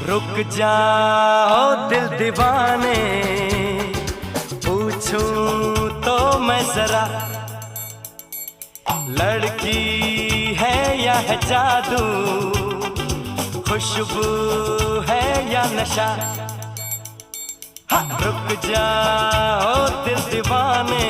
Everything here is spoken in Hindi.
रुक जाओ दिल दीवाने, पूछूं तो मैं जरा, लड़की है या है जादू, खुशबू है या नशा। हाँ, रुक जाओ दिल दीवाने,